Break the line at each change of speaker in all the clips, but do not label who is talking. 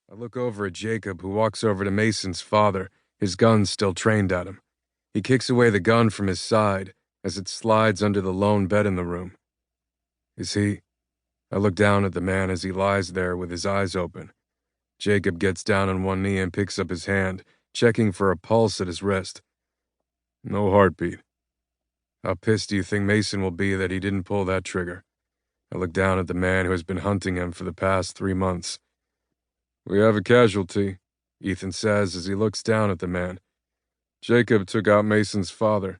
I look over at Jacob, who walks over to Mason's father, his gun still trained at him. He kicks away the gun from his side as it slides under the lone bed in the room. Is he? I look down at the man as he lies there with his eyes open. Jacob gets down on one knee and picks up his hand, checking for a pulse at his wrist. No heartbeat. How pissed do you think Mason will be that he didn't pull that trigger? I look down at the man who has been hunting him for the past 3 months. We have a casualty, Ethan says as he looks down at the man. Jacob took out Mason's father.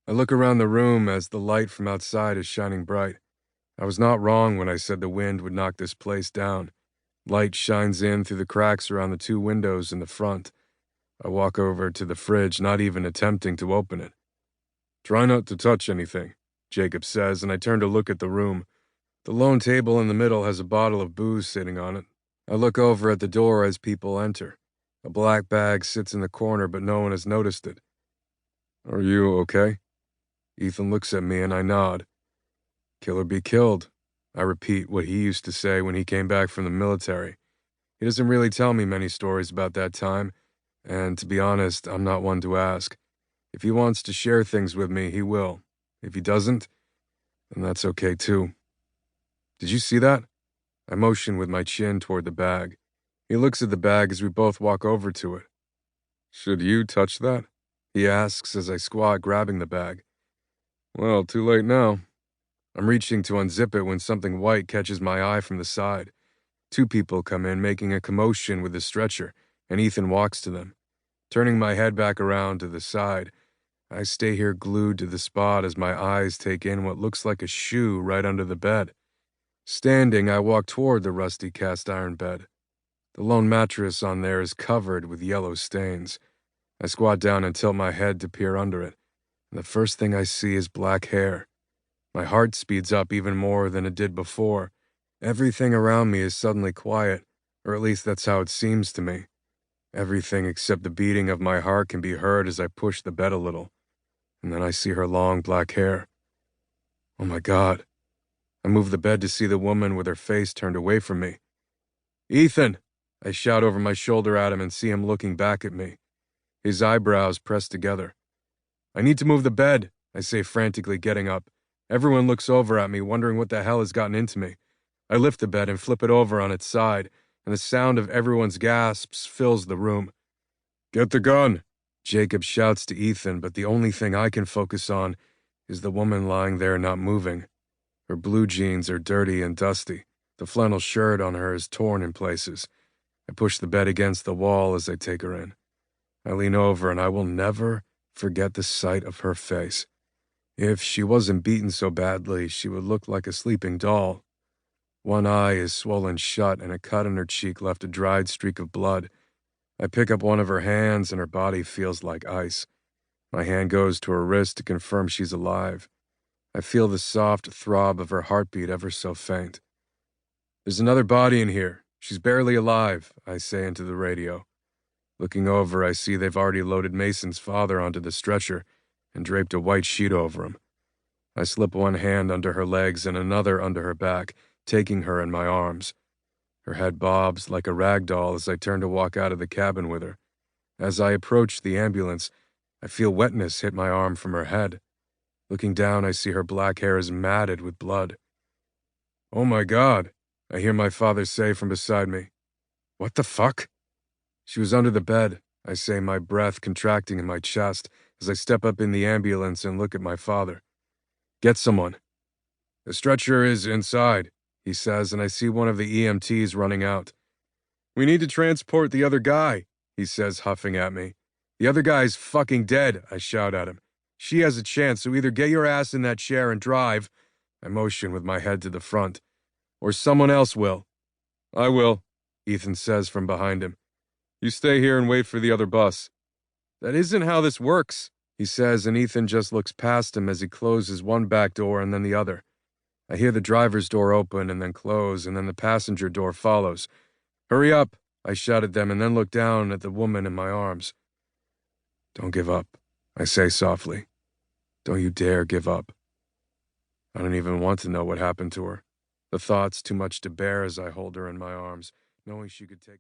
I look around the room as the light from outside is shining bright. I was not wrong when I said the wind would knock this place down. Light shines in through the cracks around the 2 windows in the front. I walk over to the fridge, not even attempting to open it. Try not to touch anything, Jacob says, and I turn to look at the room. The lone table in the middle has a bottle of booze sitting on it. I look over at the door as people enter. A black bag sits in the corner, but no one has noticed it. Are you okay? Ethan looks at me and I nod. Kill or be killed. I repeat what he used to say when he came back from the military. He doesn't really tell me many stories about that time, and to be honest, I'm not one to ask. If he wants to share things with me, he will. If he doesn't, then that's okay too. Did you see that? I motion with my chin toward the bag. He looks at the bag as we both walk over to it. Should you touch that? He asks as I squat, grabbing the bag. Well, too late now. I'm reaching to unzip it when something white catches my eye from the side. 2 people come in, making a commotion with the stretcher, and Ethan walks to them. Turning my head back around to the side, I stay here glued to the spot as my eyes take in what looks like a shoe right under the bed. Standing, I walk toward the rusty cast-iron bed. The lone mattress on there is covered with yellow stains. I squat down and tilt my head to peer under it, and the first thing I see is black hair. My heart speeds up even more than it did before. Everything around me is suddenly quiet, or at least that's how it seems to me. Everything except the beating of my heart can be heard as I push the bed a little, and then I see her long black hair. Oh my God. I move the bed to see the woman with her face turned away from me. Ethan! I shout over my shoulder at him and see him looking back at me. His eyebrows pressed together. I need to move the bed, I say frantically, getting up. Everyone looks over at me, wondering what the hell has gotten into me. I lift the bed and flip it over on its side, and the sound of everyone's gasps fills the room. Get the gun, Jacob shouts to Ethan, but the only thing I can focus on is the woman lying there not moving. Her blue jeans are dirty and dusty. The flannel shirt on her is torn in places. I push the bed against the wall as I take her in. I lean over and I will never forget the sight of her face. If she wasn't beaten so badly, she would look like a sleeping doll. One eye is swollen shut and a cut on her cheek left a dried streak of blood. I pick up one of her hands and her body feels like ice. My hand goes to her wrist to confirm she's alive. I feel the soft throb of her heartbeat ever so faint. There's another body in here. She's barely alive, I say into the radio. Looking over, I see they've already loaded Mason's father onto the stretcher and draped a white sheet over him. I slip one hand under her legs and another under her back, taking her in my arms. Her head bobs like a rag doll as I turn to walk out of the cabin with her. As I approach the ambulance, I feel wetness hit my arm from her head. Looking down, I see her black hair is matted with blood. Oh my God, I hear my father say from beside me. What the fuck? She was under the bed, I say, my breath contracting in my chest as I step up in the ambulance and look at my father. Get someone. The stretcher is inside, he says, and I see one of the EMTs running out. We need to transport the other guy, he says, huffing at me. The other guy's fucking dead, I shout at him. She has a chance, so either get your ass in that chair and drive, I motion with my head to the front, or someone else will. I will, Ethan says from behind him. You stay here and wait for the other bus. That isn't how this works, he says, and Ethan just looks past him as he closes one back door and then the other. I hear the driver's door open and then close, and then the passenger door follows. Hurry up, I shout at them and then look down at the woman in my arms. Don't give up, I say softly. Don't you dare give up. I don't even want to know what happened to her. The thought's too much to bear as I hold her in my arms, knowing she could take